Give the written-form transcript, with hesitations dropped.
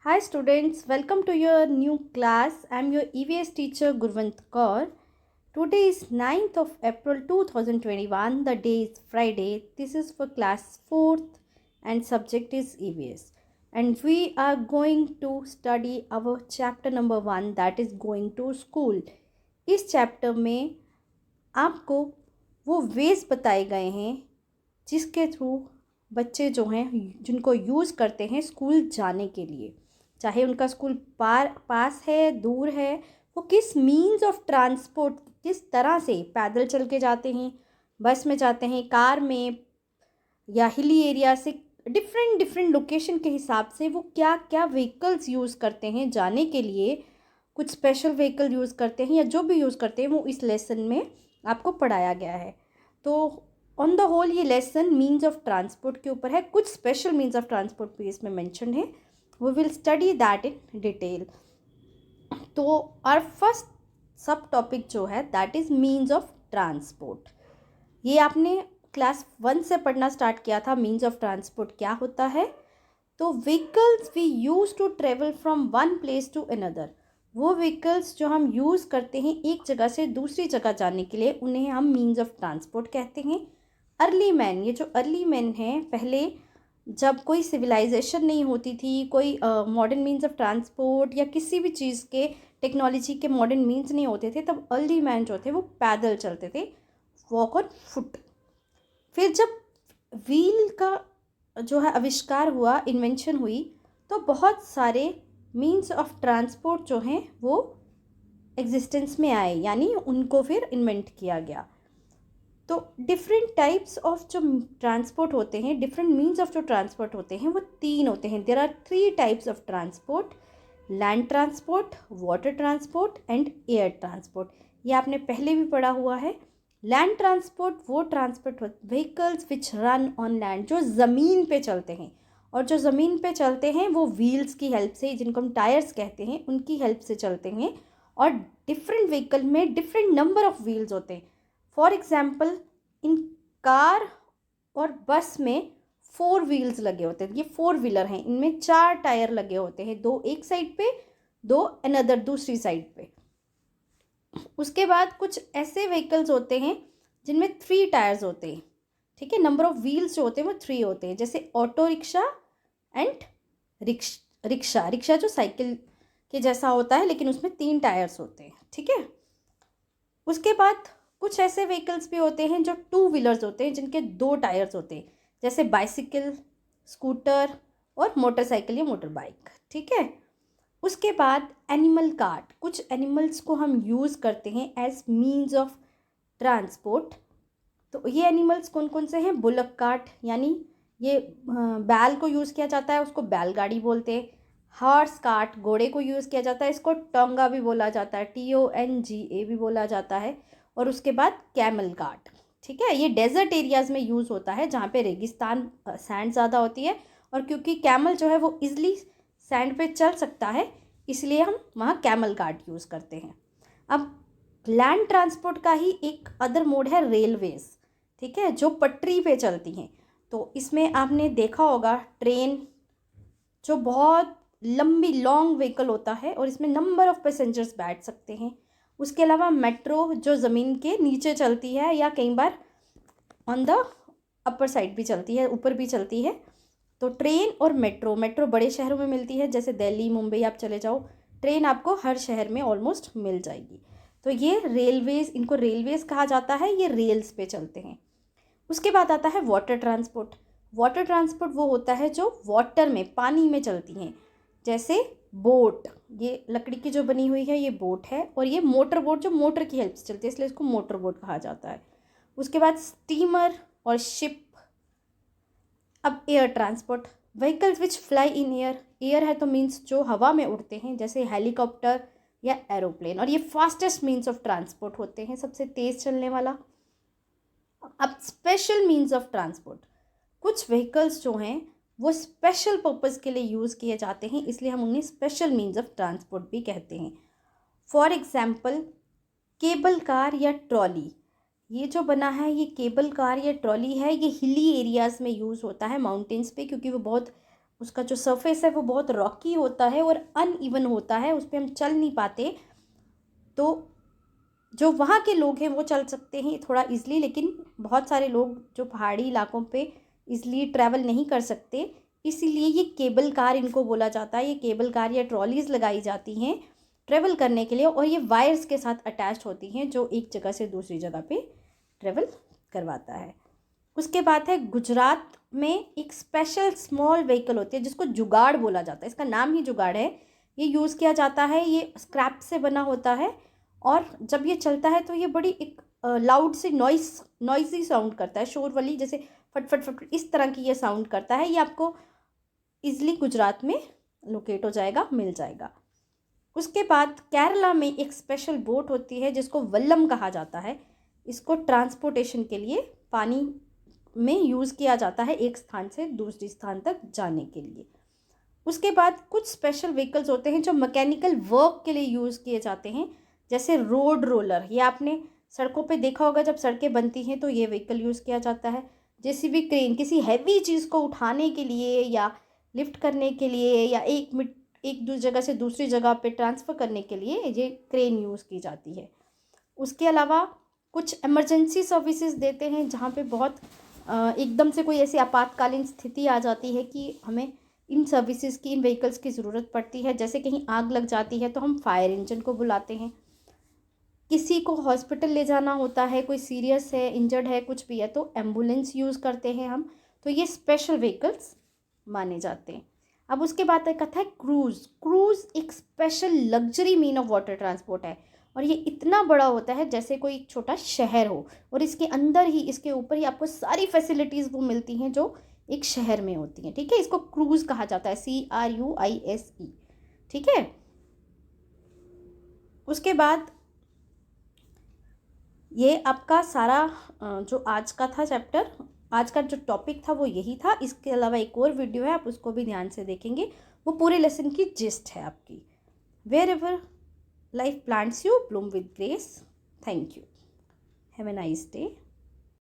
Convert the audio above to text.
Hi students, welcome to your new class. I am your EVS teacher Gurvant Kaur. Today is 9th of April 2021. The day is Friday. This is for class 4th and subject is EVS. And we are going to study our chapter number 1, that is going to school. इस chapter में आपको वो veg बताए गए हैं जिसके through बच्चे जो हैं जिनको यूज़ करते हैं स्कूल जाने के लिए, चाहे उनका स्कूल पास है दूर है, वो किस मीन्स ऑफ ट्रांसपोर्ट किस तरह से पैदल चल के जाते हैं, बस में जाते हैं, कार में या हिली एरिया से डिफरेंट लोकेशन के हिसाब से वो क्या क्या व्हीकल्स यूज़ करते हैं जाने के लिए, कुछ स्पेशल व्हीकल यूज़ करते हैं या जो भी यूज़ करते हैं वो इस लेसन में आपको पढ़ाया गया है। तो ऑन द होल ये लेसन मीन्स ऑफ ट्रांसपोर्ट के ऊपर है, कुछ स्पेशल मीन्स ऑफ ट्रांसपोर्ट भी इसमें मेंशन है। We will study that in detail. तो आवर फर्स्ट सब टॉपिक जो है that is means of transport. ये आपने क्लास 1 से पढ़ना स्टार्ट किया था। मीन्स ऑफ ट्रांसपोर्ट क्या होता है? तो vehicles we use to travel from one place to another, वो व्हीकल्स जो हम यूज़ करते हैं एक जगह से दूसरी जगह जाने के लिए, उन्हें हम मीन्स ऑफ ट्रांसपोर्ट कहते हैं। अर्ली मैन, ये जो अर्ली मैन हैं, पहले जब कोई सिविलाइजेशन नहीं होती थी, कोई मॉडर्न मीन्स ऑफ ट्रांसपोर्ट या किसी भी चीज़ के टेक्नोलॉजी के मॉडर्न मीन्स नहीं होते थे, तब अर्ली मैन जो थे वो पैदल चलते थे, वॉक ऑन फुट। फिर जब व्हील का जो है आविष्कार हुआ, इन्वेंशन हुई, तो बहुत सारे मीन्स ऑफ ट्रांसपोर्ट जो हैं वो एग्जिस्टेंस में आए, यानी उनको फिर इन्वेंट किया गया। तो डिफरेंट टाइप्स ऑफ जो ट्रांसपोर्ट होते हैं, डिफरेंट मीन्स ऑफ जो ट्रांसपोर्ट होते हैं वो 3 होते हैं। There are 3 types of transport: land transport, water transport and air transport. ये आपने पहले भी पढ़ा हुआ है। लैंड ट्रांसपोर्ट वो transport vehicles which run on land, जो ज़मीन पे चलते हैं, और जो ज़मीन पे चलते हैं वो व्हील्स की हेल्प से, जिनको हम टायर्स कहते हैं, उनकी हेल्प से चलते हैं। और डिफरेंट व्हीकल में डिफरेंट नंबर ऑफ व्हील्स होते हैं। फॉर एग्जाम्पल, इन कार और बस में 4 व्हील्स लगे होते हैं। ये 4 व्हीलर हैं, इनमें 4 टायर लगे होते हैं, 2 एक साइड पे, 2 अनदर दूसरी साइड पे। उसके बाद कुछ ऐसे व्हीकल्स होते हैं जिनमें 3 टायर्स होते हैं, ठीक है। नंबर ऑफ व्हील्स जो होते हैं वो 3 होते हैं, जैसे ऑटो रिक्शा एंड रिक्शा जो साइकिल के जैसा होता है लेकिन उसमें 3 टायर्स होते हैं, ठीक है। उसके बाद कुछ ऐसे व्हीकल्स भी होते हैं जो 2 व्हीलर्स होते हैं, जिनके 2 टायर्स होते हैं, जैसे बाइसिकल, स्कूटर और मोटरसाइकिल या मोटर बाइक, ठीक है। उसके बाद एनिमल कार्ट, कुछ एनिमल्स को हम यूज़ करते हैं एज मीन्स ऑफ ट्रांसपोर्ट। तो ये एनिमल्स कौन कौन से हैं? बुलक कार्ट, यानी ये बैल को यूज़ किया जाता है, उसको बैलगाड़ी बोलते हैं। हॉर्स कार्ट, घोड़े को यूज़ किया जाता है, इसको टोंगा भी बोला जाता है, TONGA भी बोला जाता है। और उसके बाद कैमल कार्ट, ठीक है। ये डेजर्ट एरियाज़ में यूज़ होता है जहाँ पे रेगिस्तान, सैंड ज़्यादा होती है, और क्योंकि कैमल जो है वो ईज़िली सैंड पे चल सकता है, इसलिए हम वहाँ कैमल कार्ट यूज़ करते हैं। अब लैंड ट्रांसपोर्ट का ही एक अदर मोड है रेलवेज़, ठीक है, जो पटरी पे चलती हैं। तो इसमें आपने देखा होगा ट्रेन, जो बहुत लंबी लॉन्ग व्हीकल होता है और इसमें नंबर ऑफ़ पैसेंजर्स बैठ सकते हैं। उसके अलावा मेट्रो, जो ज़मीन के नीचे चलती है या कई बार ऑन द अपर साइड भी चलती है, ऊपर भी चलती है। तो ट्रेन और मेट्रो बड़े शहरों में मिलती है, जैसे दिल्ली, मुंबई आप चले जाओ, ट्रेन आपको हर शहर में ऑलमोस्ट मिल जाएगी। तो ये रेलवेज़, इनको रेलवेज़ कहा जाता है, ये रेल्स पे चलते हैं। उसके बाद आता है वाटर ट्रांसपोर्ट। वाटर ट्रांसपोर्ट वो होता है जो वाटर में, पानी में चलती हैं, जैसे बोट, ये लकड़ी की जो बनी हुई है ये बोट है, और ये मोटर बोट जो मोटर की हेल्प से चलती है, इसलिए इसको मोटर बोट कहा जाता है। उसके बाद स्टीमर और शिप। अब air transport, vehicles which fly in air, air है तो मीन्स जो हवा में उड़ते हैं, जैसे हेलीकॉप्टर या एरोप्लेन, और ये फास्टेस्ट मीन्स ऑफ ट्रांसपोर्ट होते हैं, सबसे तेज़ चलने वाला। अब स्पेशल मीन्स ऑफ ट्रांसपोर्ट, कुछ व्हीकल्स जो हैं वो स्पेशल पर्पज़ के लिए यूज़ किए जाते हैं, इसलिए हम उन्हें स्पेशल मीन्स ऑफ ट्रांसपोर्ट भी कहते हैं। फॉर एग्जाम्पल, केबल कार या ट्रॉली, ये जो बना है ये केबल कार या ट्रॉली है, ये हिली एरियाज़ में यूज़ होता है, माउंटेन्स पे, क्योंकि वो बहुत उसका जो सरफेस है वो बहुत रॉकी होता है और अनइवन होता है, उस पर हम चल नहीं पाते। तो जो वहाँ के लोग हैं वो चल सकते हैं थोड़ा इजली, लेकिन बहुत सारे लोग जो पहाड़ी इलाकों पे इजली ट्रैवल नहीं कर सकते, इसीलिए ये केबल कार इनको बोला जाता है। ये केबल कार या ट्रॉलीज़ लगाई जाती हैं ट्रैवल करने के लिए, और ये वायर्स के साथ अटैच होती हैं जो एक जगह से दूसरी जगह पे ट्रैवल करवाता है। उसके बाद है गुजरात में एक स्पेशल स्मॉल व्हीकल होती है जिसको जुगाड़ बोला जाता है, इसका नाम ही जुगाड़ है। ये यूज़ किया जाता है, ये स्क्रैप से बना होता है, और जब ये चलता है तो ये बड़ी एक लाउड सी नॉइजी साउंड करता है, शोर वाली, जैसे फट फट फट इस तरह की ये साउंड करता है। ये आपको इजली गुजरात में लोकेट हो जाएगा, मिल जाएगा। उसके बाद केरला में एक स्पेशल बोट होती है जिसको वल्लम कहा जाता है। इसको ट्रांसपोर्टेशन के लिए पानी में यूज़ किया जाता है एक स्थान से दूसरी स्थान तक जाने के लिए। उसके बाद कुछ स्पेशल व्हीकल्स होते हैं जो मैकेनिकल वर्क के लिए यूज़ किए जाते हैं, जैसे रोड रोलर। ये आपने सड़कों पे देखा होगा, जब सड़कें बनती हैं तो ये व्हीकल यूज़ किया जाता है। जेसीबी क्रेन किसी हैवी चीज़ को उठाने के लिए या लिफ्ट करने के लिए या एक दूसरी जगह से दूसरी जगह पे ट्रांसफ़र करने के लिए ये क्रेन यूज़ की जाती है। उसके अलावा कुछ इमरजेंसी सर्विसेज देते हैं जहाँ पे बहुत एकदम से कोई ऐसी आपातकालीन स्थिति आ जाती है कि हमें इन सर्विसेज की, इन व्हीकल्स की ज़रूरत पड़ती है। जैसे कहीं आग लग जाती है तो हम फायर इंजन को बुलाते हैं। किसी को हॉस्पिटल ले जाना होता है, कोई सीरियस है, इंजर्ड है, कुछ भी है, तो एम्बुलेंस यूज़ करते हैं हम। तो ये स्पेशल व्हीकल्स माने जाते हैं। अब उसके बाद एक आता है क्रूज़। क्रूज़ एक special luxury mean of water transport है, और ये इतना बड़ा होता है जैसे कोई एक छोटा शहर हो, और इसके अंदर ही, इसके ऊपर ही आपको सारी फैसिलिटीज़ वो मिलती हैं जो एक शहर में होती हैं। ठीक है, इसको क्रूज़ कहा जाता है, CRUISE। ठीक है। उसके बाद ये आपका सारा जो आज का था चैप्टर, आज का जो टॉपिक था वो यही था। इसके अलावा एक और वीडियो है, आप उसको भी ध्यान से देखेंगे, वो पूरे लेसन की जिस्ट है आपकी। Wherever life plants you bloom with grace. Thank you. Have a nice day.